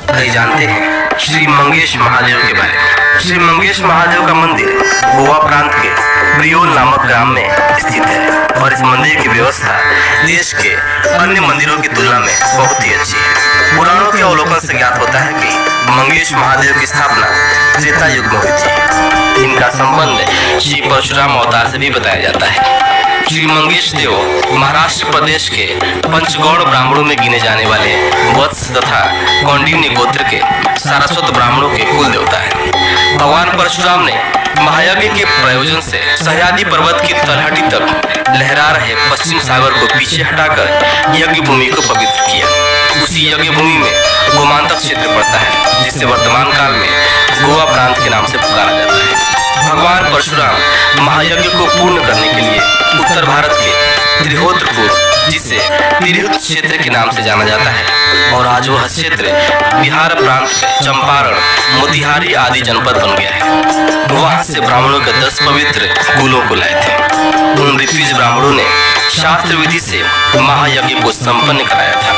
भाई जानते हैं श्री मंगेश महादेव के बारे में। श्री मंगेश महादेव का मंदिर गोवा प्रांत के ब्रियोल नामक ग्राम में स्थित है और इस मंदिर की व्यवस्था देश के अन्य मंदिरों की तुलना में बहुत ही अच्छी है। पुराणों के अवलोकन से ज्ञात होता है कि मंगेश महादेव की स्थापना त्रेता युग में हुई थी। इनका संबंध श्री परशुराम अवतार से भी बताया जाता है। श्री मंगेश देव महाराष्ट्र प्रदेश के पंचगौड़ ब्राह्मणों में गिने जाने वाले वत्स तथा कौंडिन्य गोत्र के सारस्वत ब्राह्मणों के कुल देवता है। भगवान परशुराम ने महायज्ञ के प्रयोजन से सह्याद्रि पर्वत की तलहटी तक लहरा रहे पश्चिम सागर को पीछे हटाकर यज्ञ भूमि को पवित्र किया। उसी यज्ञ भूमि में गोमांतक क्षेत्र पड़ता है, जिसे वर्तमान काल में गोवा प्रांत के नाम से पुकारा जाता है। भगवान परशुराम महायज्ञ को पूर्ण करने के लिए उत्तर भारत के त्रिहोत्रपुर, जिसे तिरहुत क्षेत्र के नाम से जाना जाता है, और आज वह क्षेत्र बिहार प्रांत के चंपारण, मोतिहारी आदि जनपद बन गया है। वहां से ब्राह्मणों के 10 पवित्र कुलों को लाए थे। उन ऋत्विज ब्राह्मणों ने शास्त्र विधि से महायज्ञ को संपन्न कराया था।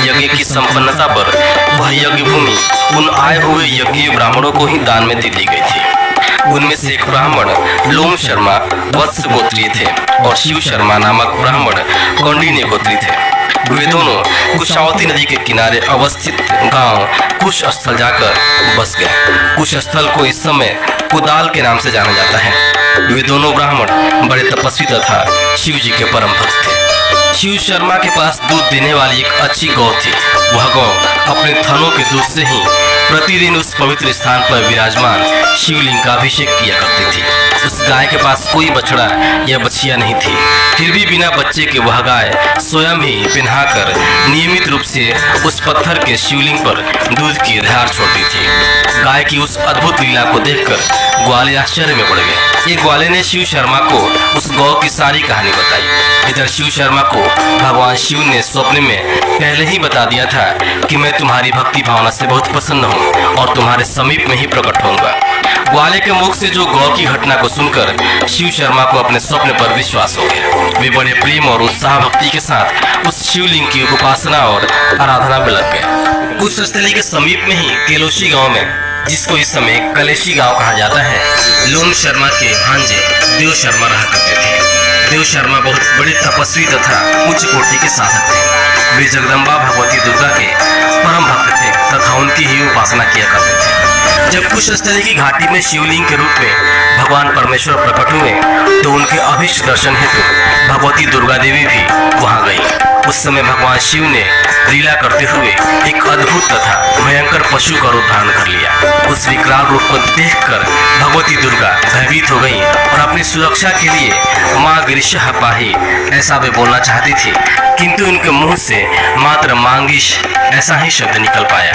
यज्ञ की संपन्नता पर वह यज्ञ भूमि उन आए हुए यज्ञीय ब्राह्मणों को ही दान में दे दी गई थी। उनमें से एक ब्राह्मण लोम शर्मा वत्स गोत्रीय थे और शिव शर्मा नामक ब्राह्मण कौंडिन्य गोत्रीय थे। वे दोनों कुशावती नदी के किनारे अवस्थित गांव कुश स्थल जाकर बस गए। कुश स्थल को इस समय कुदाल के नाम से जाना जाता है। वे दोनों ब्राह्मण बड़े तपस्वी तथा शिव जी के परम भक्त थे। शिव शर्मा के पास दूध देने वाली एक अच्छी गौ थी। वह गौ अपने थनों के दूध से ही प्रतिदिन उस पवित्र स्थान पर विराजमान शिवलिंग का अभिषेक किया करती थी। उस गाय के पास कोई बछड़ा या बछिया नहीं थी, फिर भी बिना बच्चे के वह गाय स्वयं ही पिन्हाकर नियमित रूप से उस पत्थर के शिवलिंग पर दूध की धार छोड़ती थी। गाय की उस अद्भुत लीला को देखकर ग्वाले आश्चर्य में पड़ गए। एक ग्वाले ने शिव शर्मा को उस गौ की सारी कहानी बताई। इधर शिव शर्मा को भगवान शिव ने स्वप्न में पहले ही बता दिया था कि मैं तुम्हारी भक्ति भावना से बहुत प्रसन्न हूँ और तुम्हारे समीप में ही प्रकट होऊंगा। ग्वाले के मुख से जो गौ की घटना को सुनकर शिव शर्मा को अपने स्वप्न पर विश्वास हो गया। वे बड़े प्रेम और उत्साह भक्ति के साथ उस शिवलिंग की उपासना और आराधना में लग गए। कुश स्थली के समीप में ही केलोशी गांव में, जिसको इस समय कलेशी गांव कहा जाता है, लोम शर्मा के भांजे देव शर्मा रहा करते थे। देव शर्मा बहुत बड़े तपस्वी तथा उच्च कोटि के साधक थे। वे जगदम्बा भगवती दुर्गा के परम भक्त थे तथा उनकी ही उपासना किया करते थे। जब कुश स्थली की घाटी में शिवलिंग के रूप में भगवान परमेश्वर प्रकट हुए तो उनके अभीष्ट दर्शन हेतु भगवती दुर्गा देवी भी वहां गई। उस समय भगवान शिव ने लीला करते हुए एक अद्भुत तथा भयंकर पशु का रूप धारण कर लिया। उस विकराल रूप को देखकर भगवती दुर्गा भयभीत हो गई और अपनी सुरक्षा के लिए माँ गिरिशः पाहि ऐसा वे बोलना चाहती थी, किंतु उनके मुंह से मात्र मांगिश ऐसा ही शब्द निकल पाया।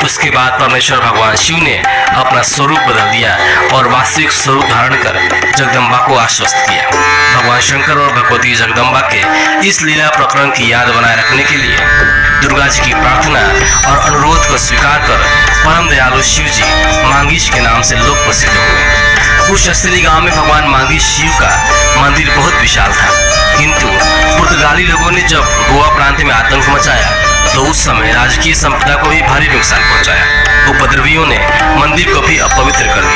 उसके बाद परमेश्वर भगवान शिव ने अपना स्वरूप बदल दिया और वास्तविक स्वरूप धारण कर जगदम्बा को आश्वस्त किया। भगवान शंकर और भगवती जगदम्बा के इस लीला प्रकरण की याद बनाए रखने के लिए दुर्गा जी की प्रार्थना और अनुरोध को स्वीकार कर परम दयालु शिव जी मांगीश के नाम से लोक प्रसिद्ध हुए। कुश स्थली गांव में भगवान मांगीश शिव का मंदिर बहुत विशाल था, किंतु पुर्तगाली लोगों ने जब गोवा प्रांत में आतंक मचाया तो उस समय राजकीय संपदा को भी भारी नुकसान पहुंचाया। उपद्रवियों ने मंदिर को भी अपवित्र कर दिया।